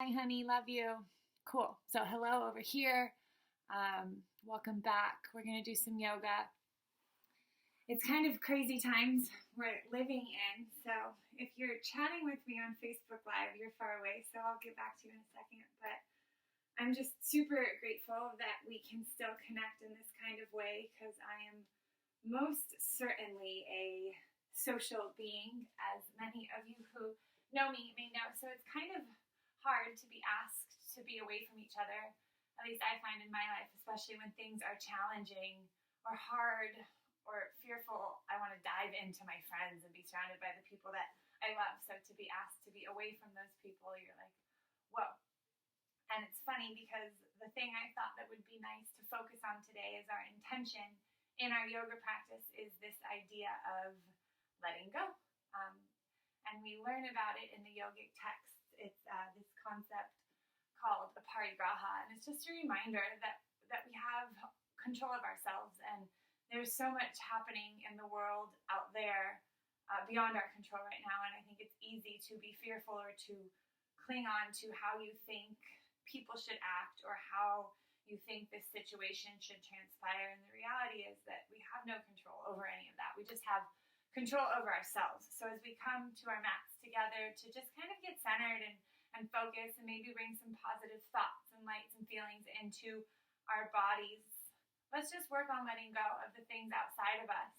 Hi, honey. Love you. Cool. So, hello over here. Welcome back. We're going to do some yoga. It's kind of crazy times we're living in. So, if you're chatting with me on Facebook Live, you're far away. So, I'll get back to you in a second. But I'm just super grateful that we can still connect in this kind of way because I am most certainly a social being, as many of you who know me may know. So, it's kind of hard to be asked to be away from each other. At least I find in my life, especially when things are challenging or hard or fearful, I want to dive into my friends and be surrounded by the people that I love. So to be asked to be away from those people, you're like, whoa. And it's funny because the thing I thought that would be nice to focus on today is our intention in our yoga practice is this idea of letting go. And we learn about it in the yogic text. It's this concept called Aprigraha, and it's just a reminder that we have control of ourselves, and there's so much happening in the world out there beyond our control right now, and I think it's easy to be fearful or to cling on to how you think people should act or how you think this situation should transpire, and the reality is that we have no control over any of that. We just have control over ourselves. So as we come to our mats together to just kind of get centered and focus and maybe bring some positive thoughts and lights and feelings into our bodies. Let's just work on letting go of the things outside of us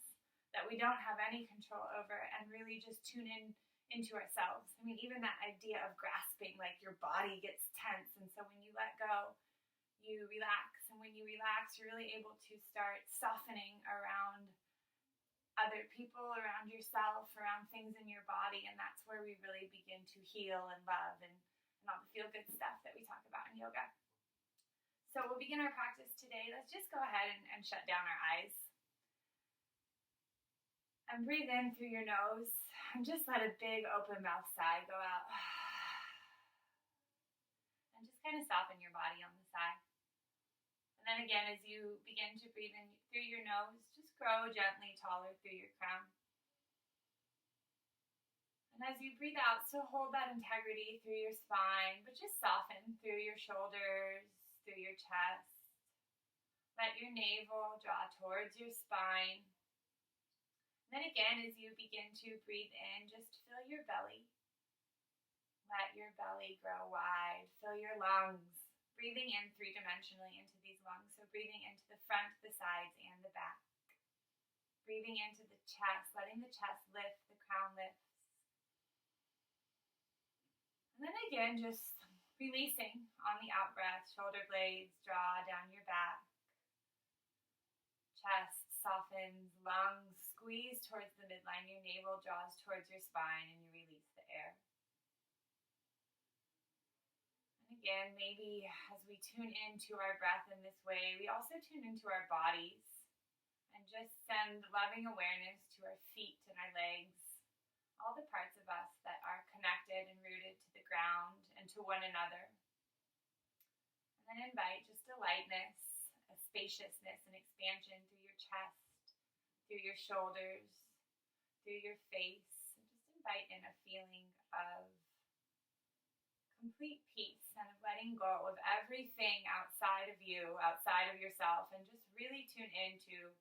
that we don't have any control over and really just tune in into ourselves. I mean, even that idea of grasping, like your body gets tense. And so when you let go, you relax. And when you relax, you're really able to start softening around other people, around yourself, around things in your body. And that's where we really begin to heal and love and all the feel-good stuff that we talk about in yoga. So we'll begin our practice today. Let's just go ahead and shut down our eyes. And breathe in through your nose. And just let a big open mouth sigh go out. And just kind of soften your body on the sigh. And then again, as you begin to breathe in through your nose, just grow gently taller through your crown. And as you breathe out, still hold that integrity through your spine, but just soften through your shoulders, through your chest. Let your navel draw towards your spine. And then again, as you begin to breathe in, just fill your belly. Let your belly grow wide. Fill your lungs. Breathing in three-dimensionally into these lungs. So breathing into the front, the sides, and the back. Breathing into the chest, letting the chest lift, the crown lifts. And then again, just releasing on the out-breath. Shoulder blades draw down your back. Chest softens, lungs squeeze towards the midline. Your navel draws towards your spine, and you release the air. Again, maybe as we tune into our breath in this way, we also tune into our bodies and just send loving awareness to our feet and our legs, all the parts of us that are connected and rooted to the ground and to one another. And then invite just a lightness, a spaciousness, and expansion through your chest, through your shoulders, through your face, and just invite in a feeling of complete peace and of letting go of everything outside of you, outside of yourself, and just really tune into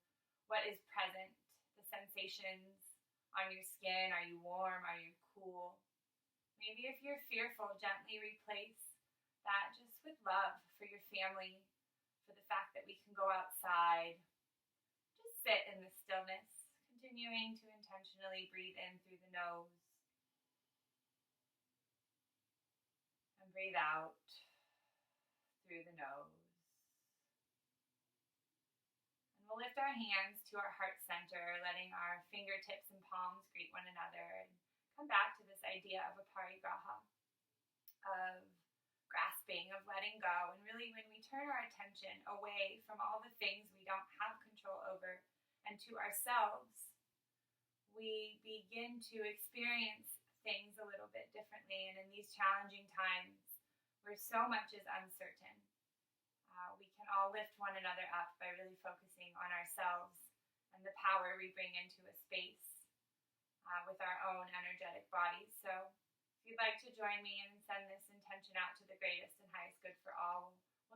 what is present, the sensations on your skin. Are you warm? Are you cool? Maybe if you're fearful, gently replace that just with love for your family, for the fact that we can go outside. Just sit in the stillness, continuing to intentionally breathe in through the nose. And breathe out through the nose. And we'll lift our hands to our heart center, letting our fingertips and palms greet one another. And come back to this idea of Aprigraha, of grasping, of letting go. And really when we turn our attention away from all the things we don't have control over and to ourselves, we begin to experience things a little bit differently. And in these challenging times where so much is uncertain, we can all lift one another up by really focusing on ourselves and the power we bring into a space with our own energetic bodies. So if you'd like to join me and send this intention out to the great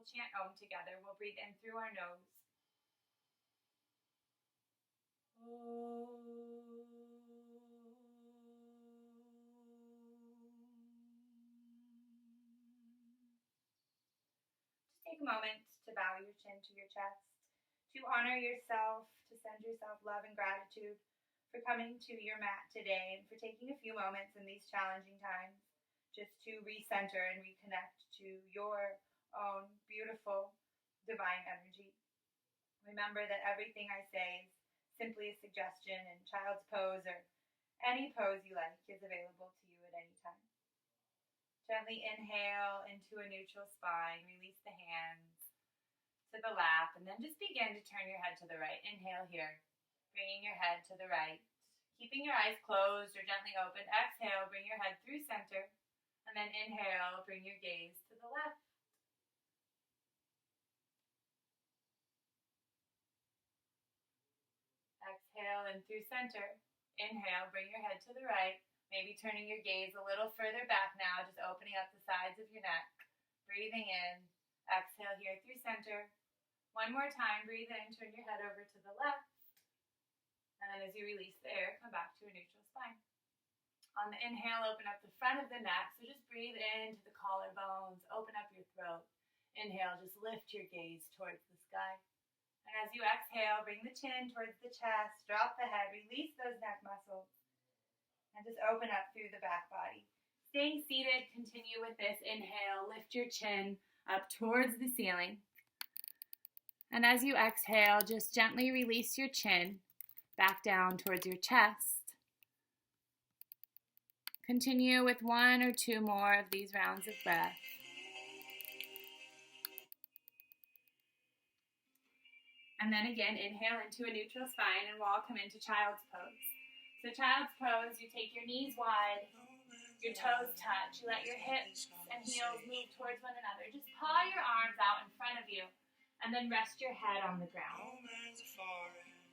We'll chant Om together. We'll breathe in through our nose. Just take a moment to bow your chin to your chest, to honor yourself, to send yourself love and gratitude for coming to your mat today and for taking a few moments in these challenging times just to recenter and reconnect to your own beautiful divine energy. Remember that everything I say is simply a suggestion, and child's pose or any pose you like is available to you at any time. Gently inhale into a neutral spine, release the hands to the lap, and then just begin to turn your head to the right. Inhale here, bringing your head to the right. Keeping your eyes closed or gently open, exhale, bring your head through center, and then inhale, bring your gaze to the left. Exhale in through center. Inhale, bring your head to the right. Maybe turning your gaze a little further back now, just opening up the sides of your neck. Breathing in. Exhale here through center. One more time, breathe in, turn your head over to the left. And then as you release the air, come back to a neutral spine. On the inhale, open up the front of the neck. So just breathe into the collarbones, open up your throat. Inhale, just lift your gaze towards the sky. And as you exhale, bring the chin towards the chest, drop the head, release those neck muscles, and just open up through the back body. Staying seated, continue with this. Inhale, lift your chin up towards the ceiling. And as you exhale, just gently release your chin back down towards your chest. Continue with 1 or 2 more of these rounds of breath. And then again, inhale into a neutral spine, and we'll all come into child's pose. So child's pose, you take your knees wide, your toes touch, you let your hips and heels move towards one another. Just paw your arms out in front of you, and then rest your head on the ground.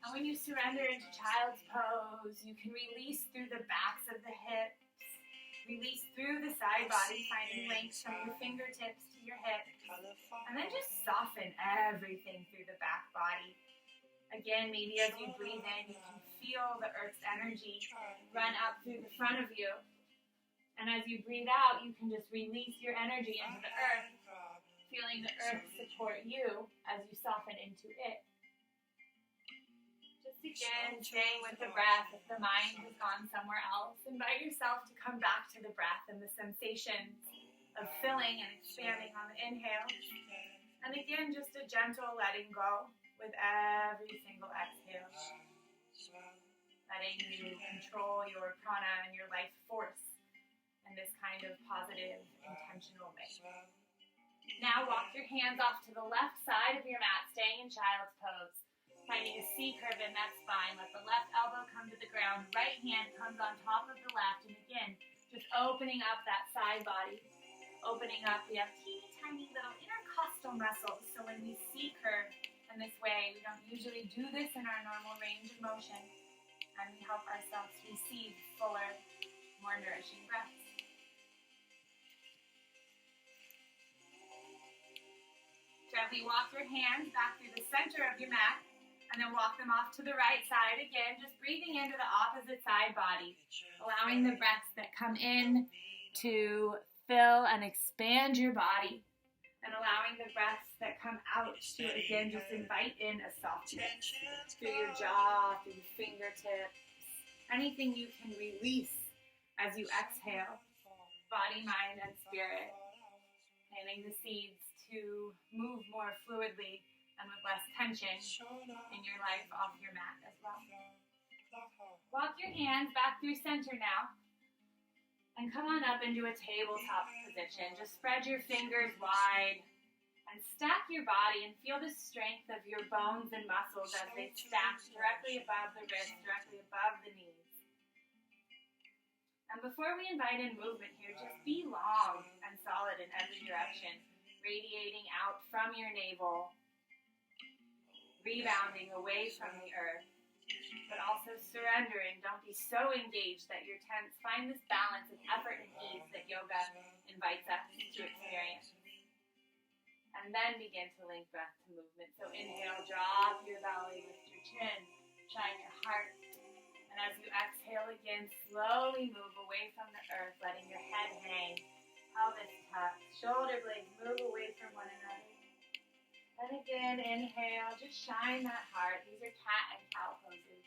And when you surrender into child's pose, you can release through the backs of the hips, release through the side body, finding length from your fingertips to your hips. And then just soften everything through the back body. Again, maybe as you breathe in, you can feel the earth's energy run up through the front of you. And as you breathe out, you can just release your energy into the earth, feeling the earth support you as you soften into it. Just again, staying with the breath. If the mind has gone somewhere else, invite yourself to come back to the breath and the sensation of filling and expanding on the inhale. And again, just a gentle letting go with every single exhale. Letting you control your prana and your life force in this kind of positive, intentional way. Now walk your hands off to the left side of your mat, staying in child's pose. Finding a C curve in that spine. Let the left elbow come to the ground. Right hand comes on top of the left. And again, just opening up that side body. Opening up, we have teeny tiny little intercostal muscles. So when we C curve in this way, we don't usually do this in our normal range of motion. And we help ourselves receive fuller, more nourishing breaths. Gently walk your hands back through the center of your mat. And then walk them off to the right side again, just breathing into the opposite side body, allowing the breaths that come in to fill and expand your body, and allowing the breaths that come out to, again, just invite in a softness through your jaw, through your fingertips, anything you can release as you exhale, body, mind, and spirit, planting the seeds to move more fluidly and with less tension in your life off your mat as well. Walk your hands back through center now. And come on up into a tabletop position. Just spread your fingers wide and stack your body and feel the strength of your bones and muscles as they stack directly above the wrists, directly above the knees. And before we invite in movement here, just be long and solid in every direction, radiating out from your navel, rebounding away from the earth, but also surrendering. Don't be so engaged that you're tense. Find this balance of effort and ease that yoga invites us to experience. And And then begin to link breath to movement. So inhale, drop your belly, lift your chin, shine your heart. And as you exhale again, slowly move away from the earth, letting your head hang, pelvis tucked, shoulder blades move away from one another. And again, inhale, just shine that heart. These are cat and cow poses.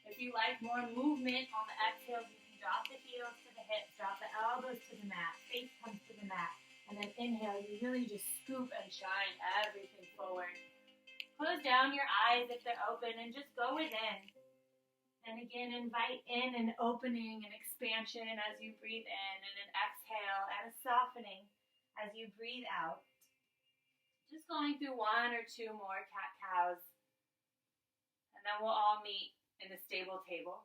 If you like more movement on the exhales, you can drop the heels to the hips, drop the elbows to the mat, face comes to the mat. And then inhale, you really just scoop and shine everything forward. Close down your eyes if they're open and just go within. And again, invite in an opening and expansion as you breathe in, and an exhale and a softening as you breathe out. Just going through one or two more cat-cows. And then we'll all meet in the stable table.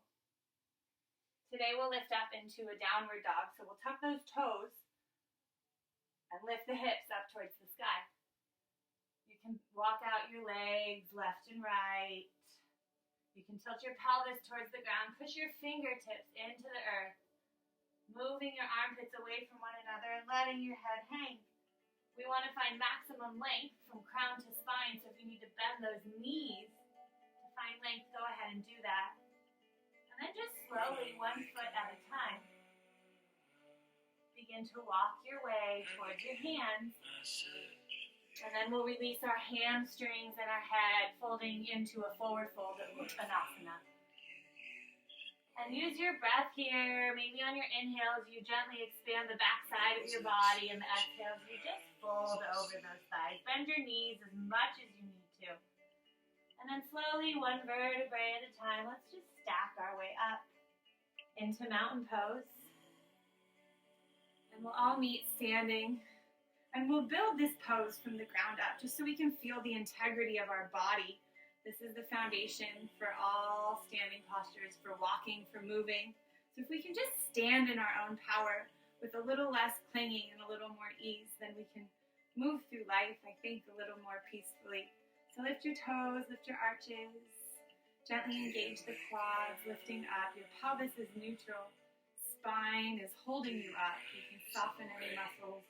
Today we'll lift up into a downward dog. So we'll tuck those toes and lift the hips up towards the sky. You can walk out your legs left and right. You can tilt your pelvis towards the ground. Push your fingertips into the earth. Moving your armpits away from one another and letting your head hang. We want to find maximum length from crown to spine. So if you need to bend those knees to find length, go ahead and do that. And then just slowly, one foot at a time, begin to walk your way towards your hands. And then we'll release our hamstrings and our head, folding into a forward fold of Uttanasana. And use your breath here. Maybe on your inhales, you gently expand the back side of your body, and the exhales, you just fold over those thighs. Bend your knees as much as you need to. And then slowly, one vertebrae at a time, let's just stack our way up into mountain pose. And we'll all meet standing. And we'll build this pose from the ground up, just so we can feel the integrity of our body. This is the foundation for all standing postures, for walking, for moving. So if we can just stand in our own power with a little less clinging and a little more ease, then we can move through life, I think, a little more peacefully. So lift your toes, lift your arches, gently engage the quads, lifting up. Your pelvis is neutral. Spine is holding you up. You can soften any muscles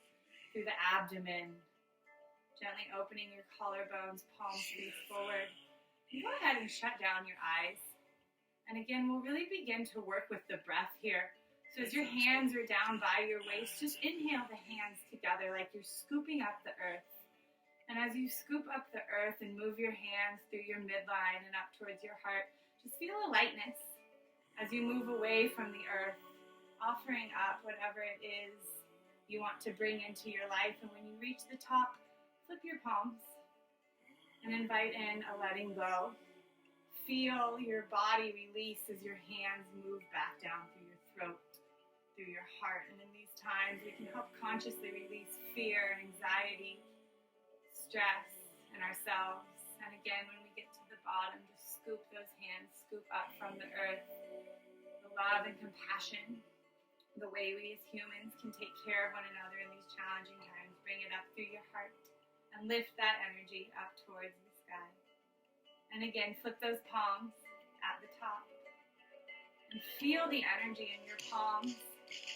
through the abdomen, gently opening your collarbones, palms face forward. You go ahead and shut down your eyes. And again, we'll really begin to work with the breath here. So as your hands are down by your waist, just inhale the hands together like you're scooping up the earth. And as you scoop up the earth and move your hands through your midline and up towards your heart, just feel a lightness as you move away from the earth, offering up whatever it is you want to bring into your life. And when you reach the top, flip your palms and invite in a letting go. Feel your body release as your hands move back down through your throat, through your heart. And in these times, we can help consciously release fear, anxiety, stress in ourselves. And again, when we get to the bottom, just scoop those hands, scoop up from the earth. The love and compassion, the way we as humans can take care of one another in these challenging times. Bring it up through your heart and lift that energy up towards the sky. And again, flip those palms at the top. And feel the energy in your palms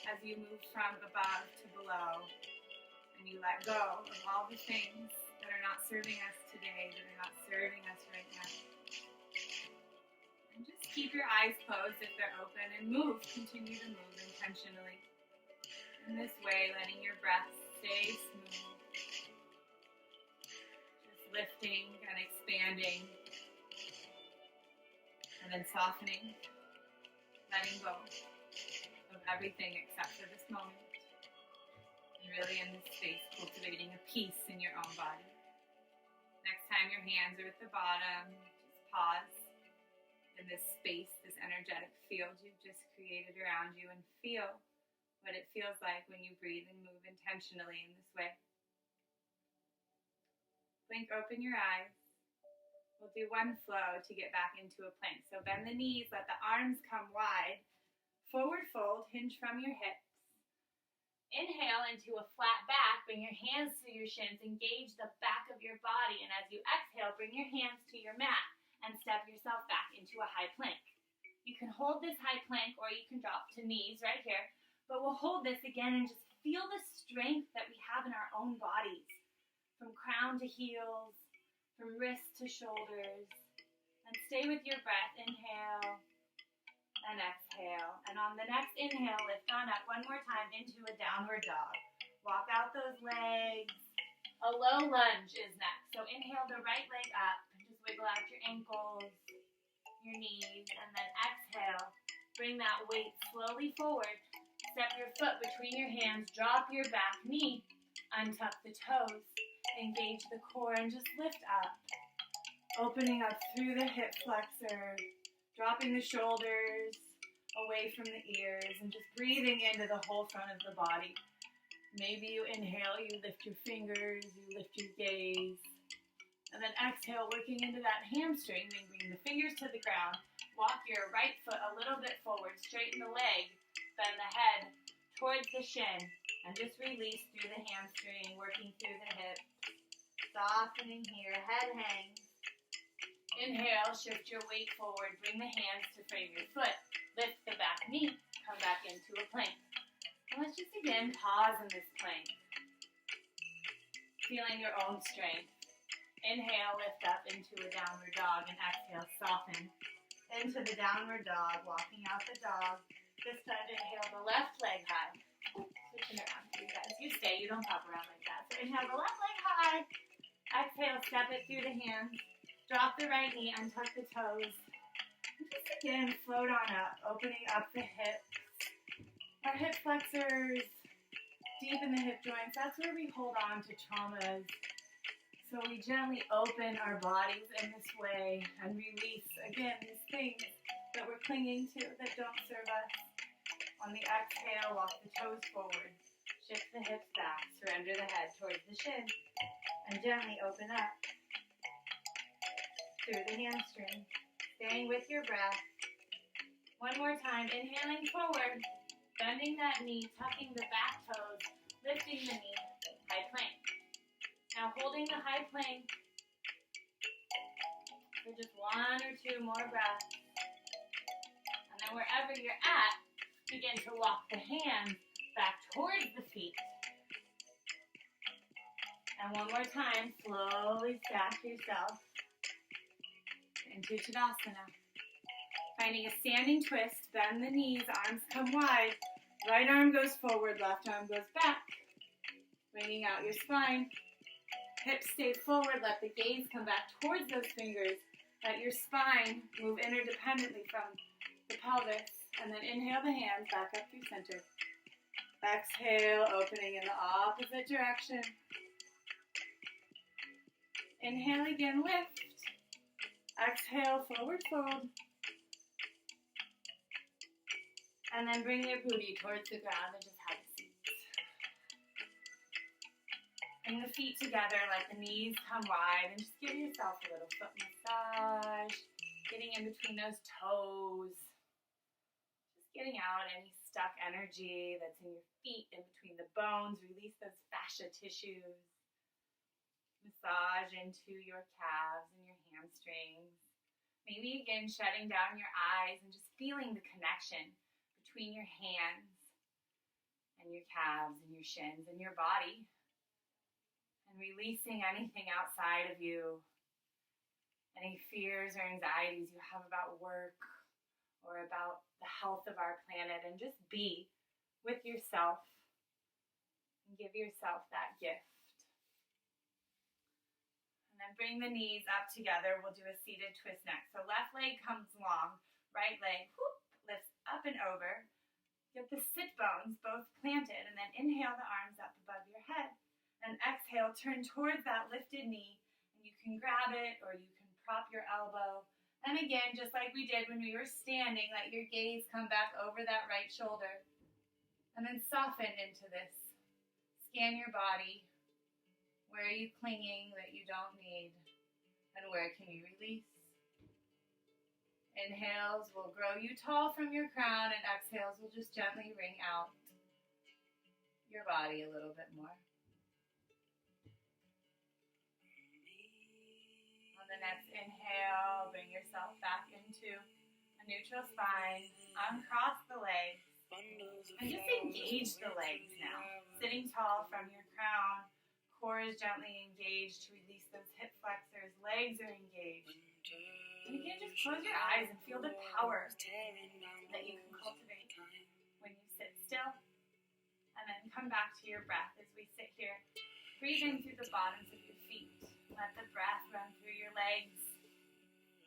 as you move from above to below. And you let go of all the things that are not serving us today, that are not serving us right now. And just keep your eyes closed if they're open and move. Continue to move intentionally. In this way, letting your breath stay smooth. Just lifting and expanding. And then softening. Letting go of everything except for this moment. And really in this space, cultivating a peace in your own body. Next time your hands are at the bottom, just pause. In this space, this energetic field you've just created around you, and feel what it feels like when you breathe and move intentionally in this way. Blink open your eyes. We'll do one flow to get back into a plank. So bend the knees, let the arms come wide. Forward fold, hinge from your hips. Inhale into a flat back. Bring your hands to your shins. Engage the back of your body. And as you exhale, bring your hands to your mat and step yourself back into a high plank. You can hold this high plank or you can drop to knees right here. But we'll hold this again and just feel the strength that we have in our own bodies. From crown crown to heels, from wrists to shoulders. And stay with your breath. Inhale and exhale. And on the next inhale, lift on up one more time into a downward dog. Walk out those legs. A low lunge is next. So inhale the right leg up. Just wiggle out your ankles, your knees, and then exhale. Bring that weight slowly forward. Step your foot between your hands. Drop your back knee. Untuck the toes. Engage the core and just lift up. Opening up through the hip flexor. Dropping the shoulders away from the ears and just breathing into the whole front of the body. Maybe you inhale, you lift your fingers, you lift your gaze. And then exhale, working into that hamstring, bring the fingers to the ground. Walk your right foot a little bit forward, straighten the leg, bend the head towards the shin, and just release through the hamstring, working through the hip. Softening here, head hangs. Inhale, shift your weight forward, bring the hands to frame your foot, lift the back knee, come back into a plank. And let's just again pause in this plank, feeling your own strength. Inhale, lift up into a downward dog, and exhale, soften into the downward dog, walking out the dog. This time, inhale the left leg high. Switching around for you guys. You stay, you don't pop around like that. So inhale the left leg high. Exhale, step it through the hands. Drop the right knee, untuck the toes. And just again, float on up, opening up the hips. Our hip flexors, deep in the hip joints. That's where we hold on to traumas. So we gently open our bodies in this way and release, again, these things that we're clinging to that don't serve us. On the exhale, walk the toes forward. Shift the hips back. Surrender the head towards the shin. And gently open up through the hamstring. Staying with your breath. One more time. Inhaling forward. Bending that knee. Tucking the back toes. Lifting the knee. High plank. Now holding the high plank for just one or two more breaths. And then wherever you're at, begin to walk the hands back towards the feet. And one more time, slowly stack yourself into Tadasana. Finding a standing twist, bend the knees, arms come wide. Right arm goes forward, left arm goes back. Bringing out your spine. Hips stay forward, let the gaze come back towards those fingers. Let your spine move interdependently from the pelvis. And then inhale the hands back up through center. Exhale, opening in the opposite direction. Inhale again, lift. Exhale, forward fold. And then bring your booty towards the ground and just have a seat. Bring the feet together, let the knees come wide, and just give yourself a little foot massage. Getting in between those toes. Just getting out any stuck energy that's in your feet, in between the bones. Release those fascia tissues. Massage into your calves and your hamstrings. Maybe again shutting down your eyes and just feeling the connection between your hands and your calves and your shins and your body. And releasing anything outside of you, any fears or anxieties you have about work or about the health of our planet, and just be with yourself and give yourself that gift. And then bring the knees up together. We'll do a seated twist next. So left leg comes long, right leg lifts up and over. Get the sit bones both planted, and then inhale the arms up above your head. And exhale, turn towards that lifted knee, and you can grab it or you can prop your elbow. And again, just like we did when we were standing, let your gaze come back over that right shoulder. And then soften into this. Scan your body. Where are you clinging that you don't need? And where can you release? Inhales will grow you tall from your crown, and exhales will just gently wring out your body a little bit more. On the next inhale, bring yourself back into a neutral spine. Uncross the legs. And just engage the legs now. Sitting tall from your crown. Core shoulders gently engaged to release those hip flexors. Legs are engaged. And again, just close your eyes and feel the power that you can cultivate when you sit still. And then come back to your breath as we sit here. Breathe in through the bottoms of your feet. Let the breath run through your legs,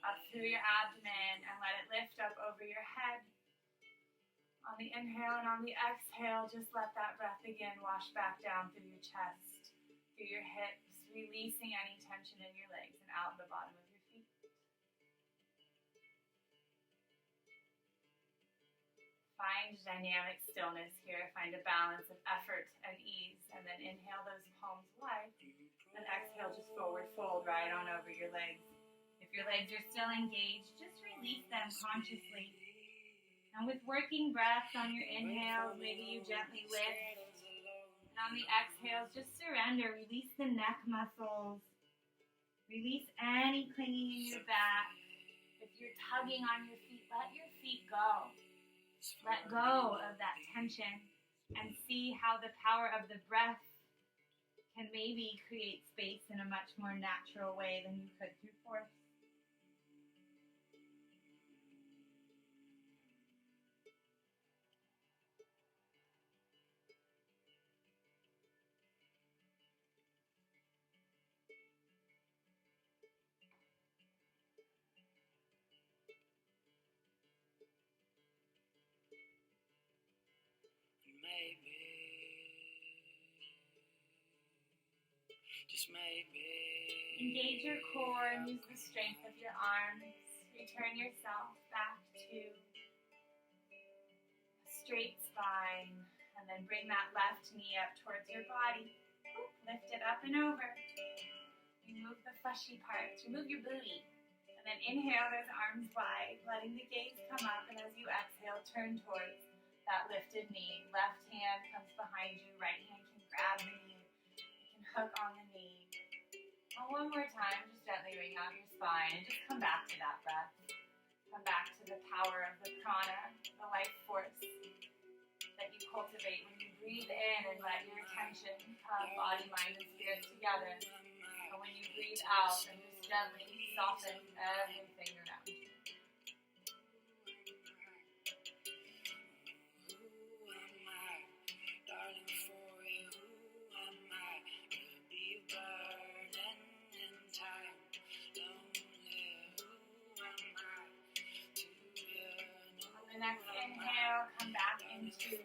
up through your abdomen, and let it lift up over your head. On the inhale and on the exhale, just let that breath again wash back down through your chest, through your hips, releasing any tension in your legs and out the bottom of your feet. Find dynamic stillness here. Find a balance of effort and ease. And then inhale those palms wide. And exhale, just forward fold right on over your legs. If your legs are still engaged, just release them consciously. And with working breaths on your inhales, maybe you gently lift. And on the exhales, just surrender. Release the neck muscles. Release any clinging in your back. If you're tugging on your feet, let your feet go. Let go of that tension and see how the power of the breath can maybe create space in a much more natural way than you could through force. Engage your core and use the strength of your arms. Return yourself back to a straight spine. And then bring that left knee up towards your body. Lift it up and over. Remove the fleshy parts. Remove your booty. And then inhale those arms wide, letting the gaze come up. And as you exhale, turn towards that lifted knee. Left hand comes behind you. Right hand can grab the knee. You can hook on the knee. And one more time, just gently wring out your spine and just come back to that breath. Come back to the power of the prana, the life force that you cultivate when you breathe in and let your attention come, body, mind, and spirit together. And when you breathe out and just gently soften everything around you. Next inhale, come back into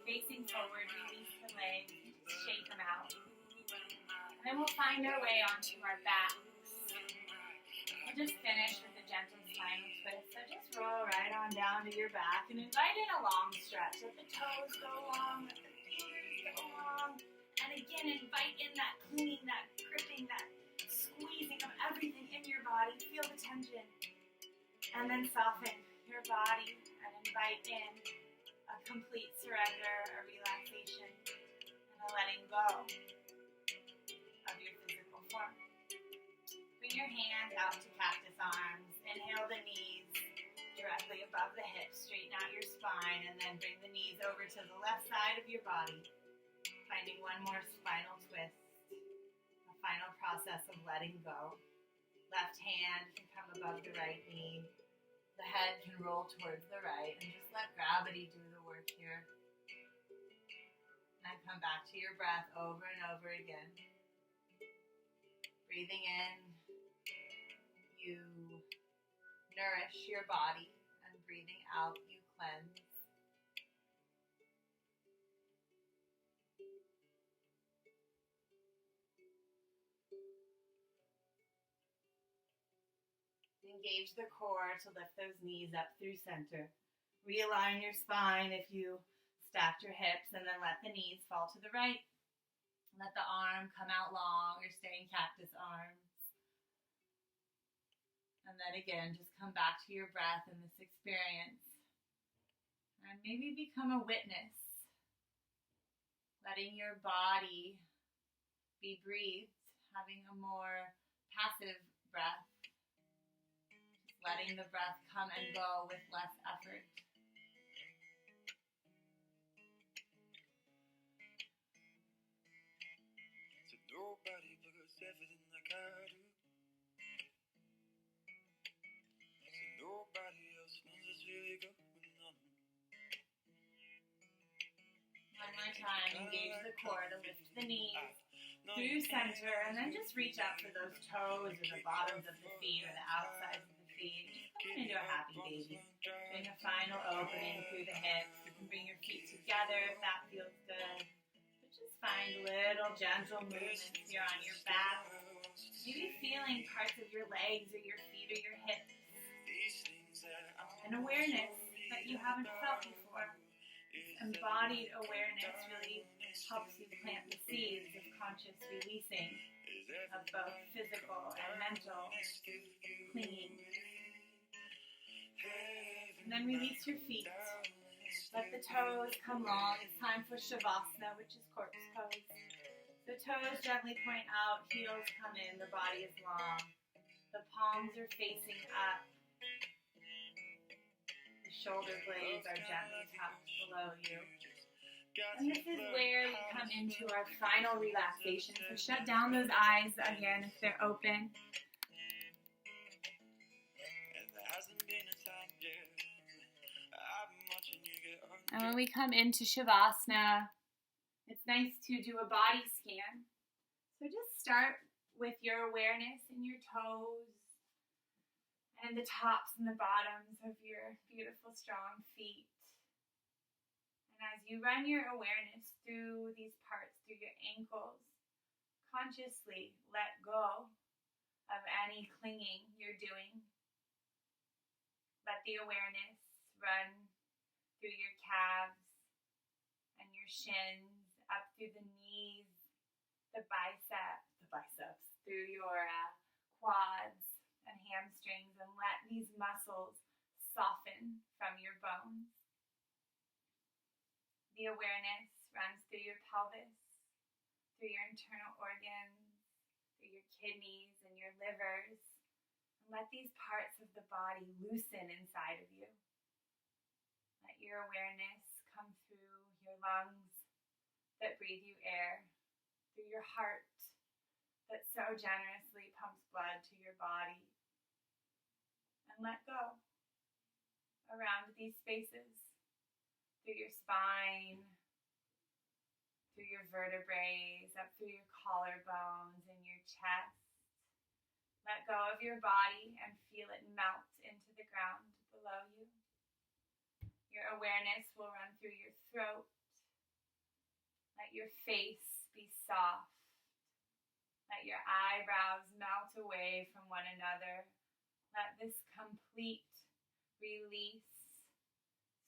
facing forward, release the legs, just shake them out. And then we'll find our way onto our backs. We'll just finish with a gentle spinal twist. So just roll right on down to your back and invite in a long stretch. Let the toes go long, let the fingers go long. And again, invite in that clinging, that gripping, that squeezing of everything in your body. Feel the tension. And then soften your body and invite in a complete surrender, a relaxation, and a letting go of your physical form. Bring your hands out to cactus arms. Inhale the knees directly above the hips. Straighten out your spine and then bring the knees over to the left side of your body. Finding one more spinal twist. A final process of letting go. Left hand can come above the right knee. The head can roll towards the right, and just let gravity do the work here. And come back to your breath over and over again. Breathing in, you nourish your body, and breathing out, you cleanse. Engage the core to lift those knees up through center. Realign your spine if you stacked your hips, and then let the knees fall to the right. Let the arm come out long or stay in cactus arms. And then again, just come back to your breath in this experience. And maybe become a witness. Letting your body be breathed, having a more passive breath. Letting the breath come and go with less effort. everything like I do. So nobody else knows what's really going on. One more time, engage the core to lift the knees through center, and then just reach out for those toes or the bottoms of the feet or the outsides of the feet. Just come into a happy baby. Doing a final opening through the hips. You can bring your feet together if that feels good. But just find little gentle movements here on your back. Maybe feeling parts of your legs or your feet or your hips. An awareness that you haven't felt before. Embodied awareness really helps you plant the seeds of conscious releasing of both physical and mental clinging. And then release your feet. Let the toes come long. It's time for Shavasana, which is corpse pose. The toes gently point out, heels come in, the body is long. The palms are facing up. The shoulder blades are gently tucked below you. And this is where we come into our final relaxation. So shut down those eyes again if they're open. And when we come into Shavasana, it's nice to do a body scan. So just start with your awareness in your toes and the tops and the bottoms of your beautiful, strong feet. And as you run your awareness through these parts, through your ankles, consciously let go of any clinging you're doing. Let the awareness run through your calves and your shins, up through the knees, the biceps, through your quads and hamstrings, and let these muscles soften from your bones. The awareness runs through your pelvis, through your internal organs, through your kidneys and your livers. And let these parts of the body loosen inside of you. Let your awareness come through your lungs that breathe you air, through your heart that so generously pumps blood to your body. And let go around these spaces, through your spine, through your vertebrae, up through your collarbones and your chest. Let go of your body and feel it melt into the ground below you. Your awareness will run through your throat. Let your face be soft. Let your eyebrows melt away from one another. Let this complete release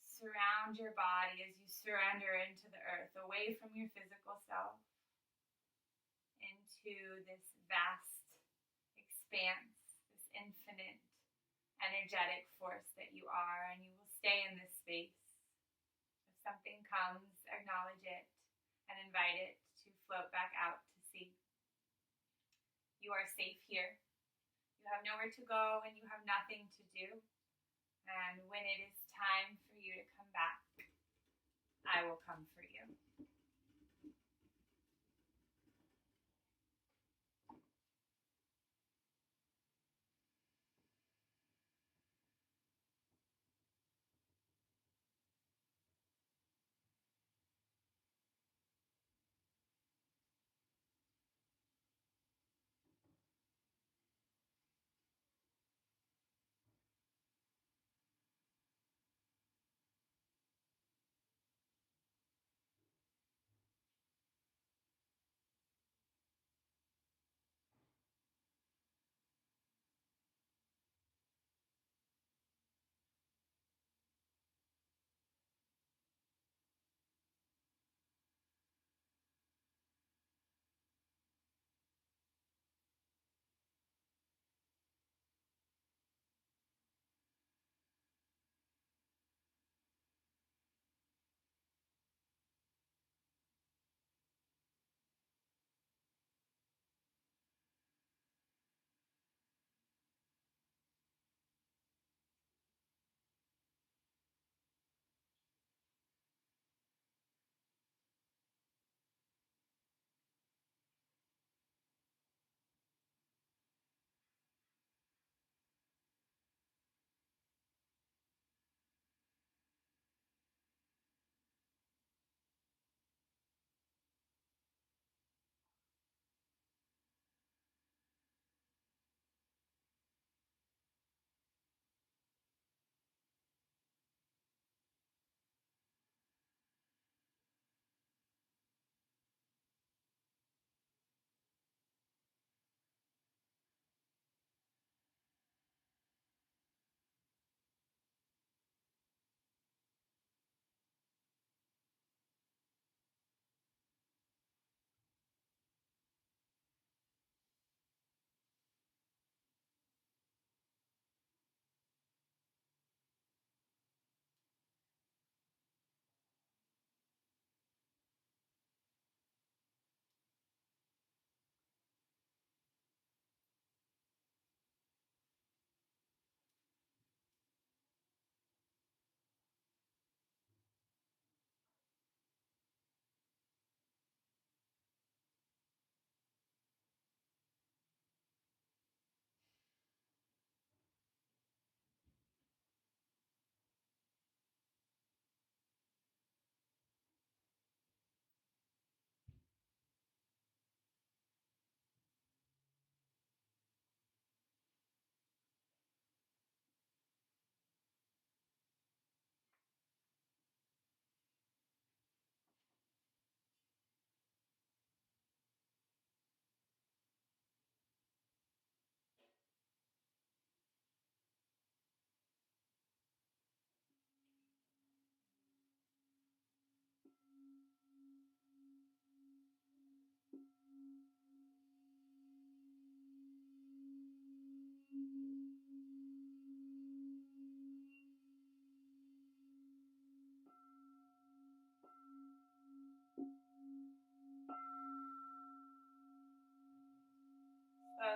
surround your body as you surrender into the earth, away from your physical self, into this vast expanse, this infinite energetic force that you are, and you will stay in this space. If something comes, acknowledge it and invite it to float back out to sea. You are safe here. You have nowhere to go and you have nothing to do. And when it is time for you to come back, I will come for you.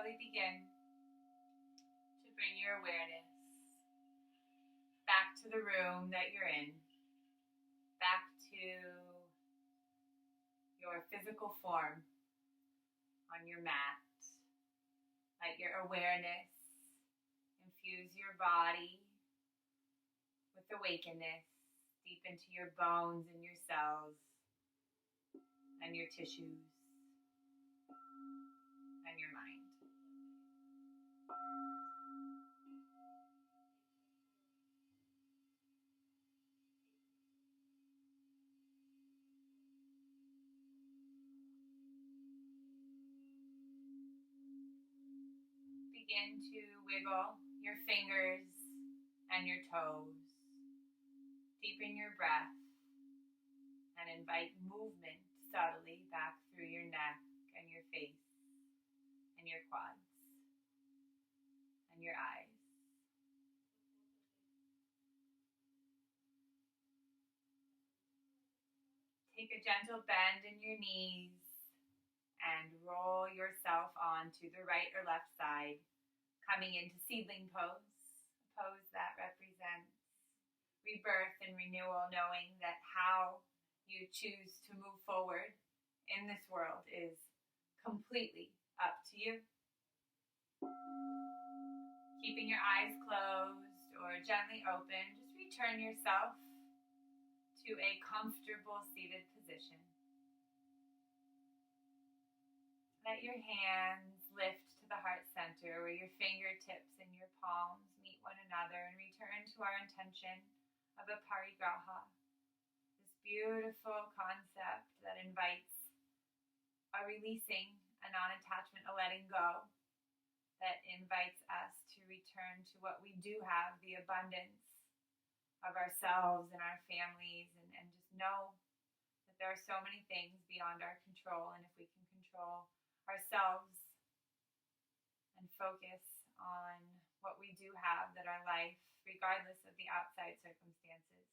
slowly begin to bring your awareness back to the room that you're in, back to your physical form on your mat. Let your awareness infuse your body with awakeness deep into your bones and your cells and your tissues and your mind. Begin to wiggle your fingers and your toes. Deepen your breath and invite movement subtly back through your neck and your face and your quads and your eyes. Take a gentle bend in your knees and roll yourself onto the right or left side, coming into seedling pose, a pose that represents rebirth and renewal, knowing that how you choose to move forward in this world is completely up to you. Keeping your eyes closed or gently open, just return yourself to a comfortable seated position. Let your hands lift to the heart center where your fingertips and your palms meet one another, and return to our intention of Aprigraha, this beautiful concept that invites a releasing, a non-attachment, a letting go, that invites us to return to what we do have, the abundance of ourselves and our families, and just know that there are so many things beyond our control, and if we can control ourselves and focus on what we do have, that our life, regardless of the outside circumstances,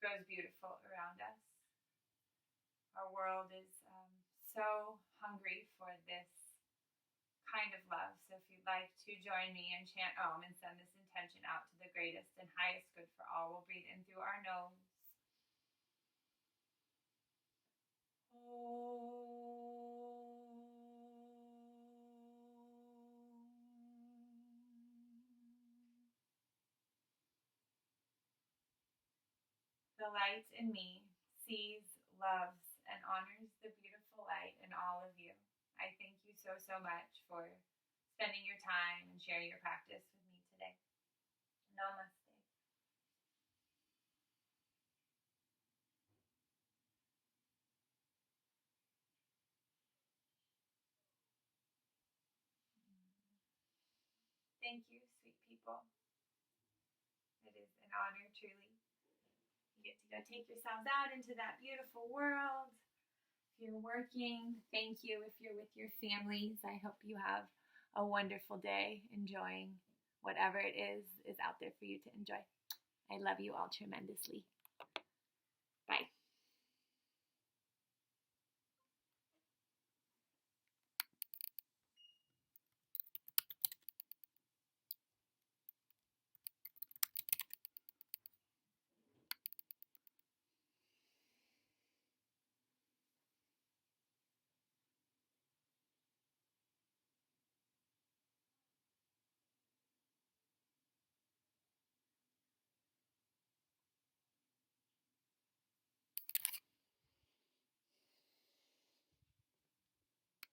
grows beautiful around us. Our world is so hungry for this kind of love. So if you'd like to join me and chant Om and send this intention out to the greatest and highest good for all, we'll breathe in through our nose. The light in me sees, loves, and honors the beautiful light in all of you. I thank you so, so much for spending your time and sharing your practice with me today. Namaste. Thank you, sweet people. It is an honor, truly. You get to go take yourselves out into that beautiful world. If you're working, thank you. If you're with your families, I hope you have a wonderful day enjoying whatever it is out there for you to enjoy. I love you all tremendously.